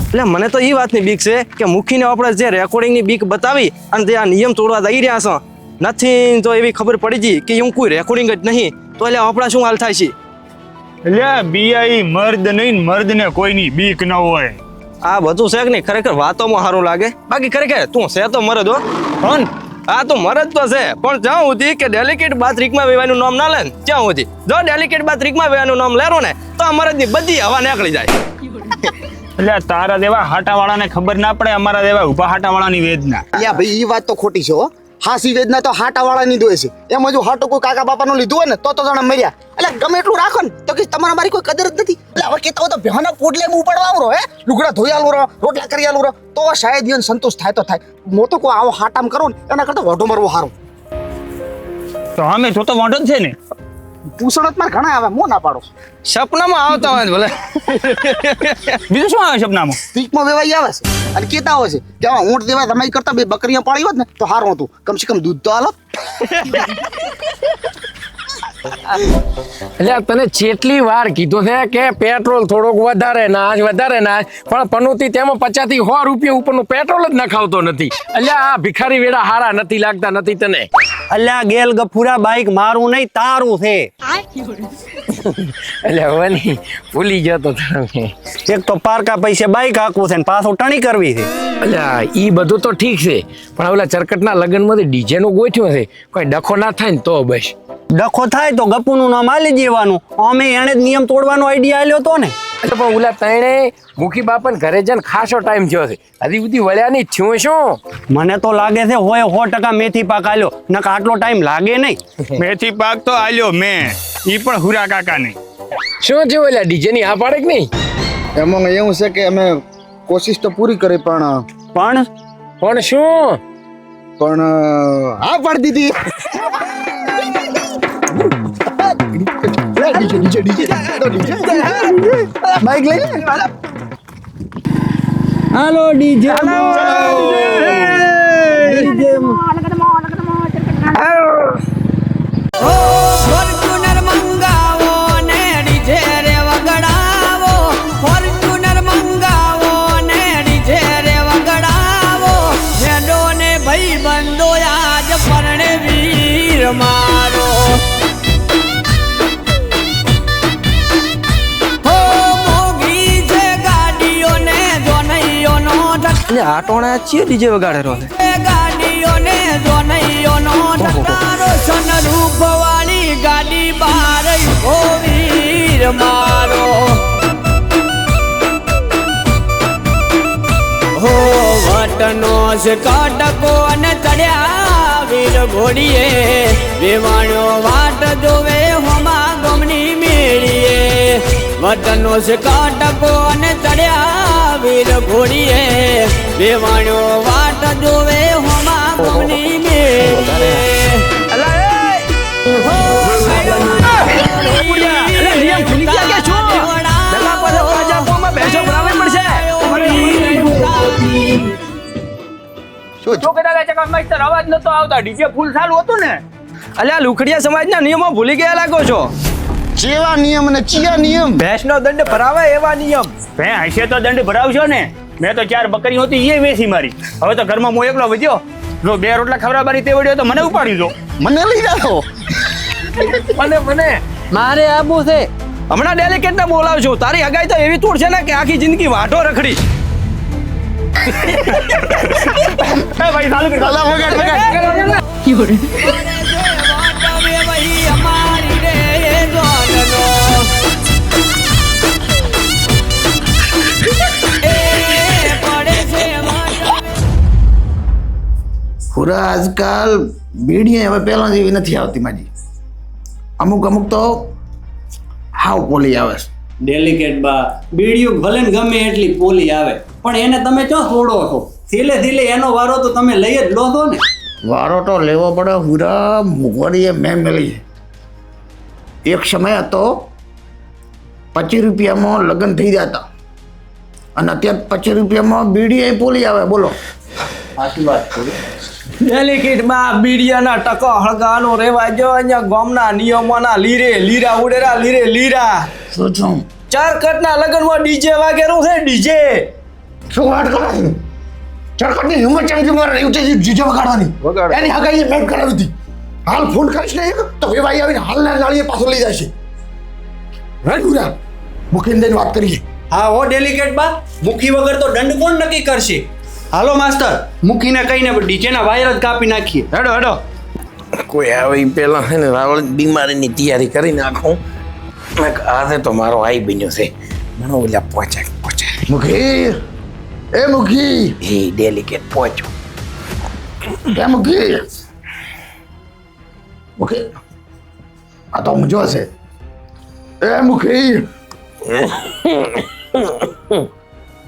એટલે મને તો એ વાતની બીક છે કે મુખીને આપણે જે રેકોર્ડિંગની બીક બતાવી અને જે આ નિયમ તોડવા દઈ રહ્યા છો નથી તો એવી ખબર પડી ગઈ કે હું કોઈ રેકોર્ડિંગ જ નહીં તો એટલે આપણા શું હાલ થાય છે. એટલે બીઆઈ મર્દ નહીં, મર્દ ને કોઈની બીક ન હોય. આ બધું છે કે નહીં ખરેખર વાતોમાં સારું લાગે, બાકી ખરેખર તું છે તો મરદ હો. પણ હા તો મરદ તો છે, પણ જ્યાં સુધી કે ડેલિકેટ બાથરીકમાં વેવાનું નામ ના લે ને ત્યાં સુધી જો ડેલિકેટ બાથરીકમાં વેવાનું નામ લેરો ને તો આ મરદની બધી હવા નીકળી જાય. એટલે તારા દેવા હાટાવાળાને ખબર ના પડે, અમારા દેવા ઉભા હાટાવાળાની વેદના. યા ભાઈ એ વાત તો ખોટી છે હો. હાસી વેદના તો હાટાવાળાની દોય છે. એમ હજુ હાટો કોઈ કાકા બાપાનું લીધું હોય ને તો જણા મર્યા. એટલે ગમે એટલું રાખો ને તો કે તમારા મારી કોઈ કદર જ નથી. એટલે હવે કેતા હોય તો ભેહાના પોટલે ઉપાડવા આવરો હે, લુગડા ધોઈ આલું રહો, રોટલા કરી આલું રહો, તો શાયદ ઈવન સંતોષ થાય તો થાય. મો તો કોઈ આવો હાટામ કરો ને એના કરતા વઢો મારવો સારું. તો અમે તો વાંધો જ છે ને. પૂછણત માં ઘણા આવે, મો ના પાડો. સપનામાં આવતા હોય ને ભલે. બીજું શું આવે સપનામાં? પીકમાં વેવાઈ આવે છે અને કેતા હોય છે કે આવા ઊંટ દેવા તમારી કરતા બે બકરીઓ પાળી હોત ને તો સારું હતું, કમસે કમ દૂધ તો હાલો. એટલે તને જેટલી વાર કીધું છે કે પેટ્રોલ થોડોક વધારે નાખ પણ પનોતી તેમાં 50 થી 100 રૂપિયા ઉપરનું પેટ્રોલ જ નખાવતો નથી. એટલે આ ભિખારી વેડા હારા નથી લાગતા નથી તને? અલ્યા ગેલ ગફુરા બાઈક મારું નહીં તારું છે. એટલે હવે નહીં ભૂલી ગયો તો તમે. એક તો પારકા પૈસે બાઈક હાંકવું છે ને પાછું ટણી કરવી છે. એટલે ઈ બધું તો ઠીક છે પણ ઓલા ચરકટના લગ્નમાં ડીજે નું ગોઠવ્યું છે, કોઈ ડખો ના થાય ને તો બસ. ડખો થાય તો ગપુનું નામ આલી દેવાનું. અમે એને જ નિયમ તોડવાનો આઈડિયા આલ્યો તો ને. એટલે પણ ઓલા તણે મુખી બાપાને ઘરે જઈને ખાસો ટાઈમ થયો છે, હજી સુધી વળ્યા નહીં. થયું શું? મને તો લાગે છે હોય 100% મેથી પાક આલ્યો, નકા આટલો ટાઈમ લાગે નહીં. મેથી પાક તો આલ્યો મેં, ઈ પણ હુરા કાકાને. શું છે ઓલા ડીજે ની આ પાડે કે નહીં? એમાં એવું છે કે અમે કોશિશ તો પૂરી કરી પણ શું હા પાડી દીધી. બાઈક લઈ લે. હાલો ડીજે ફોર્ચ્યુનર મંગાવો ને ડીજે રે વગડાવો, ફોર્ચ્યુનર મંગાવો ને ડીજે રે વગડાવો, હેડો ને ભાઈ બંધો આજ પરણે વીર મારો. હો મોગી છે ગાડીઓ ને જોનૈયોનો અને આ ટોણા છે ડીજે વગાડેલો છે. ગાડીઓને જોનૈયોનો ઢકારો, સનરૂપ વાળી ગાડી બાર ઓ વીર મારો. હો વટનો છે કાટકો અને ચડ્યા વીર ઘોડીએ, વેવાણ્યો વાટ જોવે હોમા ગમની મેળીએ. વટનો છે કાટકો અને ચડ્યા વીર ઘોડીએ, વેવાણ્યો વાટ જોવે હોમા ગમની મેળીએ. અવાજ નતો આવતા, ડીજે ફૂલ ચાલુ હતું ને. અલ્યા લુખડિયા સમાજના નિયમો ભૂલી ગયા લાગો છો. જેવા નિયમ અને ચિયા નિયમ. ભેંસનો દંડ ભરાવે એવા નિયમ. ભાઈ હશે તો દંડ ભરાવશો ને. મેં તો 4 બકરી હતી એ વેચી મારી. હવે તો ઘરમાં હું એકલો વધ્યો. જો 2 રોટલા ખવડાવવાની તે વડ્યો તો મને ઉપાડી દો. મને લઈ જાઓ. મને મારે આબુ છે. હમણાં ડેલિકેટ ને બોલાવજો. તારી હગાઈ તો એવી તૂટ છે ને કે આખી જિંદગી વાઢો રખડી. ભાઈ ચાલુ કર. પૂરા આજકાલ બીડી હવે પહેલા જેવી નથી આવતી માજી. અમુક તો હાવ પોલી આવે છે. ડેલિકેટ બા બીડીઓ ભલે ને ગમે એટલી પોલી આવે પણ એને તમે ચો તોડો છો. ધીલે એનો વારો તો તમે લઈ જ લો છો ને. વારો તો લેવો પડે. હુરા મુગવારીએ મેં મેલી. એક સમય હતો 25 રૂપિયામાં લગ્ન થઈ જતા અને અત્યારે 25 રૂપિયામાં બીડી પોલી આવે. બોલો સાચી વાત કરી. ડેલિકેટમાં બીડિયાના ટકો હળગાનો રેવા જો અહીંયા ગામના નિયમોના લીરા ઉડેરા લીરા. શું છું ચાર કટના લગનમાં ડીજે વાગેરું છે ડીજે. શું વાત કરો છો? ચરકટની હિંમત ચમકી મારે રહ્યું છે જીજે વગાડવાની. એની હગાઈ મેં કરાવી હતી. હાલ ફોન કરીશ ને એક તો વેવાઈ આવીને હાલના ગાળીએ પાછો લઈ જશે. રાઈટ ગુરા. મુખીને દઈને વાત કરીએ. હા હો ડેલિકેટ બા, મુખી વગર તો દંડ કોણ નક્કી કરશે? હાલો માસ્ટર, મુખીને કહીને ડીજેના વાયર જ કાપી નાખીએ. હેડો હેડો. કોઈ આવે ઈ પહેલા છે ને રાવળ બીમારીની તૈયારી કરી નાખું. આજે તો મારો આઈ બન્યો છે. મને ઓલા પહોંચે મુખી એ મુખી એ ડેલિકેટ પહોંચ્યો. એ મુખી મુખી આ તો ઊંઝો છે. એ મુખી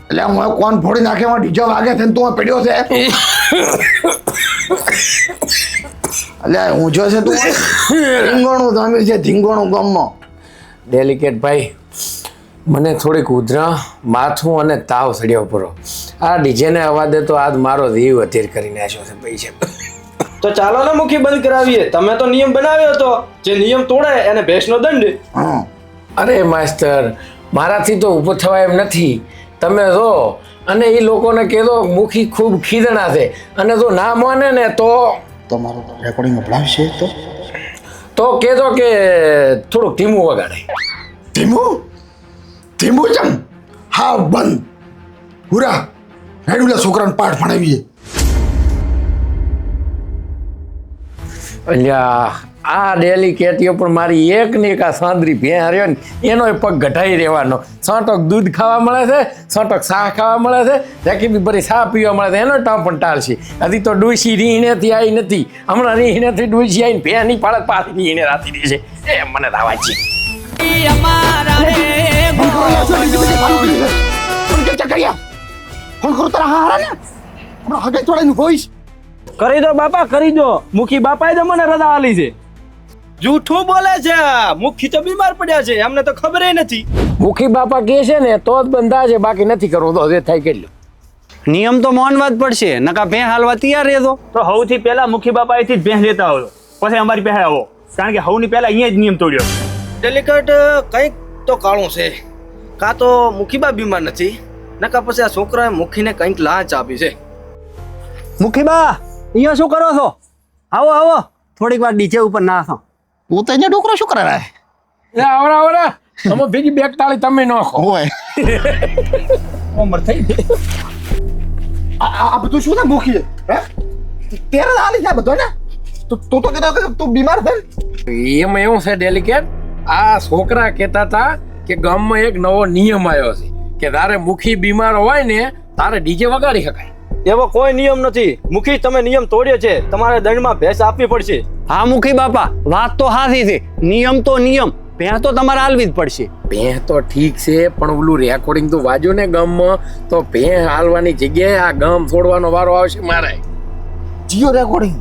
એટલે હું કોણ ફોડી નાખે એમાં ડીજો વાગે છે ને તું આ પડ્યો છે. એટલે ઊંઝો છે તું ધીંગોણું તમે છે ધીંગોણું ગામમાં. ડેલિકેટ ભાઈ, મને થોડીક ઉધરા, માથું અને તાવ સડ્યો પરો. આ ડીજેને અવાજે તો આજ મારો જીવ અધીર કરી નાખ્યો છે પૈસા. તો ચાલો ને મુખી બંધ કરાવીએ. તમે તો નિયમ બનાવ્યો હતો, જે નિયમ તોડે એને ભેંસનો દંડ. હા અરે માસ્ટર, મારાથી તો ઊભો થવાય એમ નથી. તમે જો અને એ લોકોને કહેતો મુખી ખૂબ ખીદણા છે, અને જો ના માને ને તો તમારું રેકોર્ડિંગ અપડાવશે તો કહેતો કે થોડુંક ધીમું વગાડે. ધીમું ધીમું ચમ હા બંધ હુરા હેડુલા છોકરાને પાઠ ભણાવીએ. અલ્યા આ ડેલિકેટીઓ પણ મારી એક ને એક આ સાંદરી ભેં રહ્યો ને એનો પગ ઘટાઈ રહેવાનો. છાંટક દૂધ ખાવા મળે છે, છાંટક શાહ ખાવા મળે છે, રેકી બી બરી શાહ પીવા મળે છે, એનો ટામ પણ ટાળશે. હજી તો ડોસી રીહીનેથી આવી નથી. હમણાં રીહીનેથી ડોસી આવીને ભેં નહીં પાડે પાછી રીહીને રાતી દે છે. એ મને રાવા છે. ફોન કરો તારા હારા ને હમણાં હગાઈ થોડાનું હોઈશ. કરી દો બાપા, કરી દો. મુખી બાપાએ તો મને રજા આલી છે. જૂઠું બોલે છે. મુખી તો બીમાર પડ્યા છે, અમને તો ખબર નથી. મુખી બાપા કહે છે ને તો જ બંધા છે, બાકી નથી કરવું તો જે થાય કરી લો. નિયમ તો માનવા જ પડશે, નકા ભે હાલવા તૈયાર રહેજો. તો સૌથી પહેલા મુખી બાપા અહીંથી જ ભેંસ લેતા આવો, પછી અમારી પાસે આવો, કારણ કે સૌની પહેલા અહીંયા જ નિયમ તોડ્યો. ડેલિકેટ કંઈક તો કાળું છે. કાં તો મુખીબા બીમાર નથી, નકા પછી આ છોકરાએ મુખીને કંઈક લાંચ આપી છે. મુખીબા અહીંયા શું કરો છો? આવો આવો, થોડીક વાર ડીજે ઉપર નાખો. તું તો અહીંયા ડોકરો શું કરે? એ આવડા આવડા તમે ભેગી બેગ તાળી તમે નાખો. હોય ઉંમર થઈ ગઈ. આ બધું શું છે મુખી? હે તેરે હાલી છે બધો ને? તું તો કહેતો કે તું બીમાર છે. એમાં એવું છે ડેલિકેટ, આ છોકરા કહેતા હતા કે ગામમાં એક નવો નિયમ આવ્યો છે કે તારે મુખી બીમાર હોય ને તારે ડીજે વગાડી શકાય. એવો કોઈ નિયમ નથી. મુખી તમે નિયમ તોડ્યો છે, તમારે દંડમાં ભેંસ આપવી પડશે. હા મુખી બાપા, વાત તો સાચી છે. નિયમ તો નિયમ, ભેં તો તમારે હાલવી જ પડશે. ભેં તો ઠીક છે, પણ ઓલું રેકોર્ડિંગ તો વાજો ને ગામમાં, તો ભેં હાલવાની જગ્યાએ આ ગામ છોડવાનો વારો આવશે મારે. જીઓ રેકોર્ડિંગ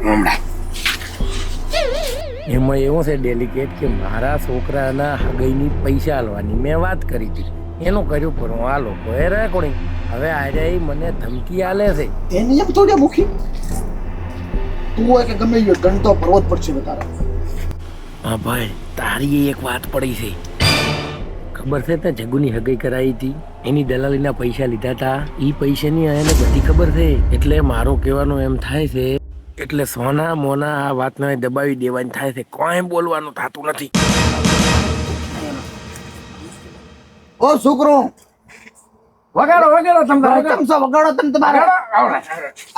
હમણાં એમાં એવું છે ડેલિકેટ કે મારા છોકરાના હગાઈની પૈસા હાલવાની મેં વાત કરી હતી, એનું કર્યું પણ આ લોકોએ રેકોર્ડિંગ. હવે આજે મને ધમકી આલે છે. એ નિયમ તોડ્યા મુખી. તું હોય કે ગમે એ દંડ તો ભરવો જ પડશે તારા. હા ભાઈ, તારી એક વાત પડી છે ખબર છે? તે જગુની હગાઈ કરાવી હતી, એની દલાલીના પૈસા લીધા હતા, એ પૈસાની એને બધી ખબર છે. એટલે મારો કહેવાનો એમ થાય છે, એટલે સોના મોના આ વાતને દબાવી દેવાની થાય છે, કોઈ બોલવાનું થતું નથી. ઓ છોકરો વગાડો વગાડો તમે ચમચા વગાડો તમે તમારે.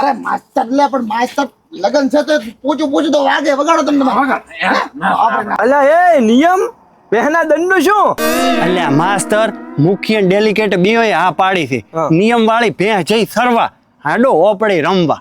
અરે માસ્તર લે પણ માસ્તર લગન છે તો પૂછું તો વાગે વગાડો તમે તમારે. અલ્યા એ નિયમ ભેંના દંડનું શું? અલ્યા માસ્તર, મુખી અને ડેલિકેટ બેય હા પાડી છે. હા. નિયમ વાળી ભેં જઈ સરવા હાડો ઓપડે રમવા.